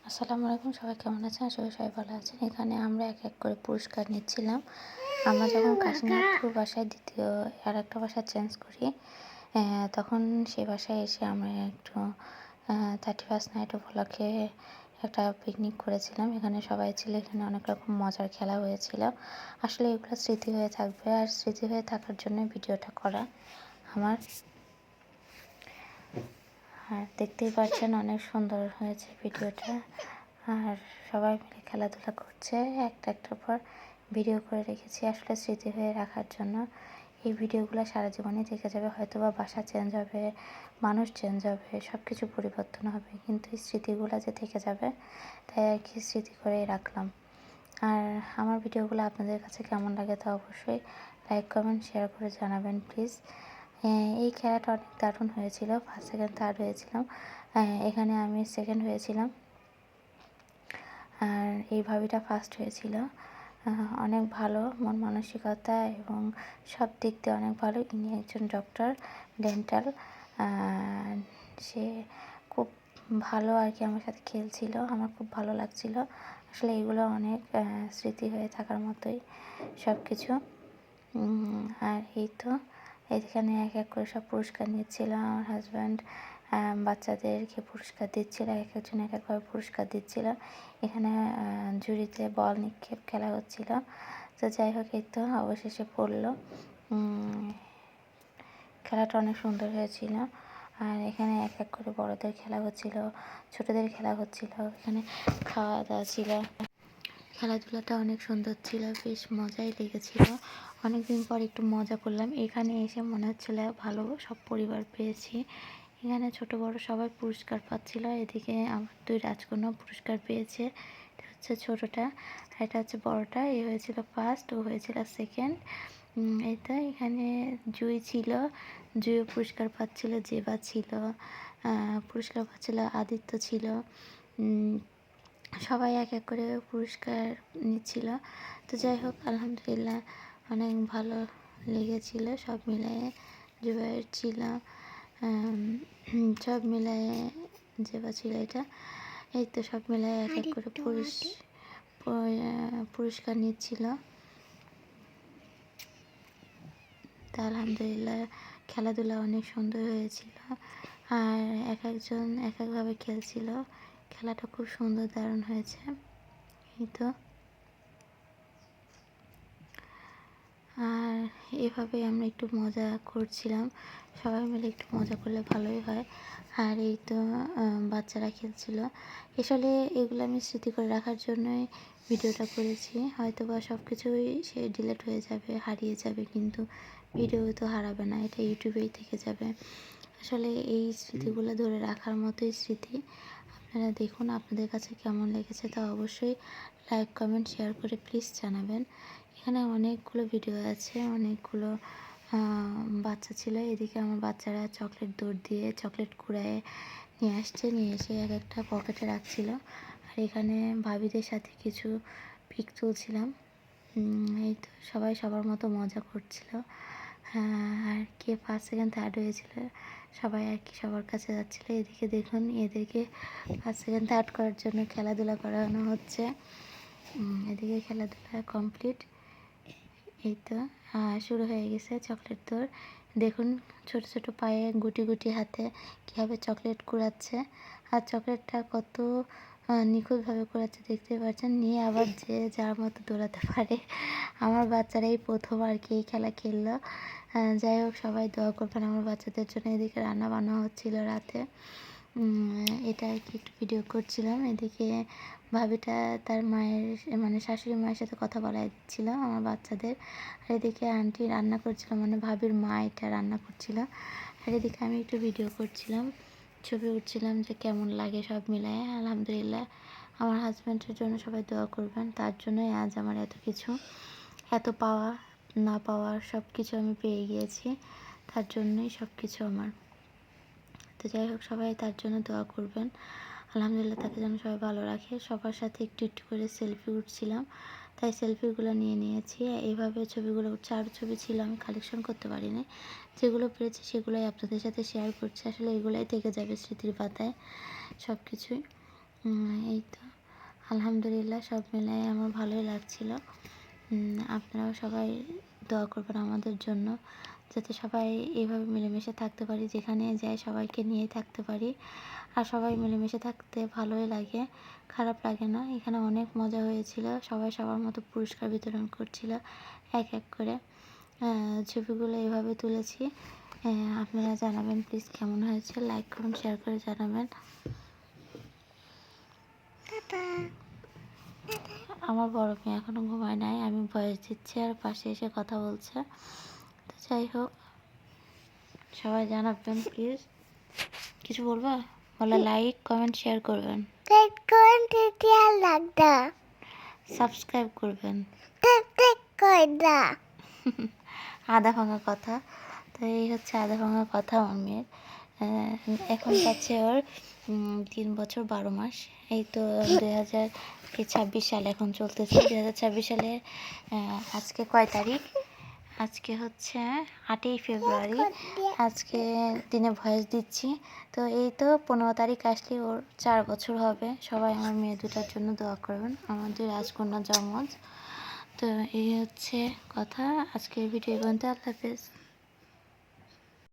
আসসালামু আলাইকুম, সবাই কেমন আছেন? আশা করি সবাই ভালো আছেন। এখানে আমরা এক এক করে পুরস্কার নিচ্ছিলাম। আমরা যখন কাশীনাথপুর বাসায় দ্বিতীয় আরেকটা বাসা চেঞ্জ করি, তখন সেই বাসায় এসে আমরা একটু 31st নাইট উপলক্ষে একটা পিকনিক করেছিলাম। এখানে সবাই ছিল, এখানে অনেক রকম মজার খেলা হয়েছিল। আসলে এগুলো স্মৃতি হয়ে থাকবে, আর স্মৃতি হয়ে থাকার জন্য ভিডিওটা করা আমার। আর দেখতেই পাচ্ছেন অনেক সুন্দর হয়েছে ভিডিওটা। আর সবাই মিলে খেলাধুলা করছে, একটার পর ভিডিও করে রেখেছি আসলে স্মৃতি হয়ে রাখার জন্য। এই ভিডিওগুলো সারা জীবনই থেকে যাবে, হয়তো বা বাসা চেঞ্জ হবে, মানুষ চেঞ্জ হবে, সব কিছু পরিবর্তন হবে, কিন্তু এই স্মৃতিগুলো যে থেকে যাবে, তাই আর কি স্মৃতি করেই রাখলাম। আর আমার ভিডিওগুলো আপনাদের কাছে কেমন লাগে তা অবশ্যই লাইক কমেন্ট শেয়ার করে জানাবেন প্লিজ। এই খেলাটা অনেক দারুণ হয়েছিল, ফার্স্ট সেকেন্ড থার্ড হয়েছিলাম। এখানে আমি সেকেন্ড হয়েছিলাম, আর এই ভাবিটা ফার্স্ট হয়েছিল। অনেক ভালো মন মানসিকতা এবং সব দিক দিয়ে অনেক ভালো। ইনি একজন ডক্টর, ডেন্টাল। সে খুব ভালো আর কি আমার সাথে খেলছিল, আমার খুব ভালো লাগছিল। আসলে এগুলো অনেক স্মৃতি হয়ে থাকার মতোই সব কিছু। আর এই তো এখানে এক এক করে সব পুরস্কার নিচ্ছিল। আমার হাজব্যান্ড বাচ্চাদেরকে পুরস্কার দিচ্ছিল, এক একজন এক একভাবে পুরস্কার দিচ্ছিল। এখানে ঝুড়িতে বল নিক্ষেপ খেলা হচ্ছিল। তো যাই হোক, এই তো অবশেষে পড়লো। খেলাটা অনেক সুন্দর হয়েছিল। আর এখানে এক এক করে বড়দের খেলা হচ্ছিল, ছোটদের খেলা হচ্ছিল, এখানে খাওয়া দাওয়া ছিল। খেলাধুলাটা অনেক সুন্দর ছিল, বেশ মজাই লেগেছিল। অনেকদিন পর একটু মজা করলাম। এখানে এসে মনে হচ্ছিল ভালো সব পরিবার পেয়েছি। এখানে ছোট বড় সবাই পুরস্কার পাচ্ছিল। এদিকে আমার দুই রাজকন্যা পুরস্কার পেয়েছে। এটা হচ্ছে ছোটটা, আর এটা হচ্ছে বড়টা। এ হয়েছিল ফার্স্ট, ও হয়েছিল সেকেন্ড। এটা এখানে জুই ছিল, জুইও পুরস্কার পাচ্ছিল। জেবা ছিল, পুরস্কার পাচ্ছিল। আদিত্য ছিল। সবাই এক এক করে পুরস্কার নিচ্ছিল। তো যাই হোক, আলহামদুলিল্লাহ অনেক ভালো লেগেছিল সব মিলিয়ে। জুবাইর ছিল, সব মিলিয়ে জেবা ছিল। এটা এই তো সব মিলিয়ে এক এক করে পুরস্কার নিচ্ছিল। তা আলহামদুলিল্লাহ খেলাধুলা অনেক সুন্দর হয়েছিল। আর এক একজন এক একভাবে খেলছিল। খেলাটা খুব সুন্দর দারুণ হয়েছে। এই তো আর এভাবেই আমরা একটু মজা করছিলাম। সবাই মিলে একটু মজা করলে ভালোই হয়। আর এই তো বাচ্চারা খেলছিল। আসলে এগুলো আমি স্মৃতি করে রাখার জন্যই ভিডিওটা করেছি। হয়তো বা সব কিছুই সে ডিলিট হয়ে যাবে, হারিয়ে যাবে, কিন্তু ভিডিও তো হারাবে না, এটা ইউটিউবেই থেকে যাবে। আসলে এই স্মৃতিগুলো ধরে রাখার মতোই স্মৃতি। আপনারা দেখুন আপনাদের কাছে কেমন লেগেছে তা অবশ্যই লাইক কমেন্ট শেয়ার করে প্লিজ জানাবেন। এখানে অনেকগুলো ভিডিও আছে, অনেকগুলো বাচ্চা ছিল। এদিকে আমার বাচ্চারা চকলেট দৌড় দিয়ে চকলেট কুড়ায়ে নিয়ে আসছে, নিয়ে এসে এক একটা পকেটে রাখছিল। আর এখানে ভাবিদের সাথে কিছু পিক তুলছিলাম। এই তো সবাই সবার মতো মজা করছিল। আর কে ফার্স্ট সেকেন্ড থার্ড হয়েছিল সবাই আর কি সবার কাছে যাচ্ছিলো। এদিকে দেখুন, এদেরকে ফার্স্ট সেকেন্ড থার্ড করার জন্য খেলাধুলা করানো হচ্ছে। এদিকে খেলাধুলা কমপ্লিট। এই তো শুরু হয়ে গেছে চকলেট দৌড়। দেখুন ছোট ছোট পায়ে গুটি গুটি হাতে কীভাবে চকলেট কুড়াচ্ছে, আর চকলেটটা কত নিখুঁতভাবে কুড়াচ্ছে দেখতে পাচ্ছেন। নিয়ে আবার যে যার মতো দৌড়াতে পারে। আমার বাচ্চারা এই প্রথম আর কি এই খেলা খেললো। যাই হোক, সবাই দোয়া করবেন আমার বাচ্চাদের জন্য। এদিকে রান্না বান্না হচ্ছিল রাতে, এটা আর কি একটু ভিডিও করছিলাম। এদিকে ভাবিটা তার মায়ের মানে শাশুড়ি মায়ের সাথে কথা বলাই দিচ্ছিল আমার বাচ্চাদের। আর এদিকে আন্টি রান্না করছিল, মানে ভাবির মা এটা রান্না করছিল। আর এদিকে আমি একটু ভিডিও করছিলাম, ছবি উঠছিলাম যে কেমন লাগে সব মিলায়। আলহামদুলিল্লাহ আমার হাজব্যান্ডের জন্য সবাই দোয়া করবেন, তার জন্যই আজ আমার এত কিছু, এত পাওয়া না পাওয়ার সব কিছু আমি পেয়ে গিয়েছি, তার জন্যই সব কিছু আমার। তো যাই হোক, সবাই তার জন্য দোয়া করবেন। আলহামদুলিল্লাহ তাকে যেন সবাই ভালো রাখে। সবার সাথে একটু একটু করে সেলফি উঠছিলাম, তাই সেলফিগুলো নিয়ে নিয়েছি। এইভাবে ছবিগুলো উঠছে। আরও ছবি ছিল, আমি কালেকশন করতে পারিনি। যেগুলো পেরেছি সেগুলোই আপনাদের সাথে শেয়ার করছি। আসলে এগুলোই থেকে যাবে স্মৃতির পাতায় সব কিছুই। এই তো আলহামদুলিল্লাহ সব মিলায়ে আমার ভালোই লাগছিল। আপনারাও সবাই দোয়া করবেন আমাদের জন্য, যাতে সবাই এভাবে মিলেমিশে থাকতে পারি, যেখানে যাই সবাইকে নিয়েই থাকতে পারি। আর সবাই মিলেমিশে থাকতে ভালোই লাগে, খারাপ লাগে না। এখানে অনেক মজা হয়েছিল, সবাই সবার মতো পুরস্কার বিতরণ করছিল এক এক করে। ছবিগুলো এভাবে তুলেছি। আপনারা জানাবেন প্লিজ কেমন হয়েছে, লাইক কমেন্ট শেয়ার করে জানাবেন। আমার বড় মেয়ে এখনো ঘুমায় নাই, আমি ভয়েস দিচ্ছি আর পাশে এসে কথা বলছে। তো যাই হোক, সবাই জানাবেন প্লিজ। কিছু বলবা? বলো লাইক কমেন্ট শেয়ার করবেন, সাবস্ক্রাইব করবেন। আধা ভাঙা কথা। তো এই হচ্ছে আধা ভাঙা কথা আমার মেয়ের। এখন যাচ্ছে ওর 3 বছর 12 মাস। এই তো 2026 সাল এখন চলতেছে। 2026 সালে আজকে কয় তারিখ? আজকে হচ্ছে 8ই ফেব্রুয়ারি। আজকে দিনে ভয়েস দিচ্ছি। তো এই তো 15 তারিখ আসলে ওর 4 বছর হবে। সবাই আমার মেয়ে দুটার জন্য দোয়া করবেন, আমাদের রাজকন্যা জমজ। তো এই হচ্ছে কথা। আজকের ভিডিও পর্যন্ত। আল্লাহ হাফেজ।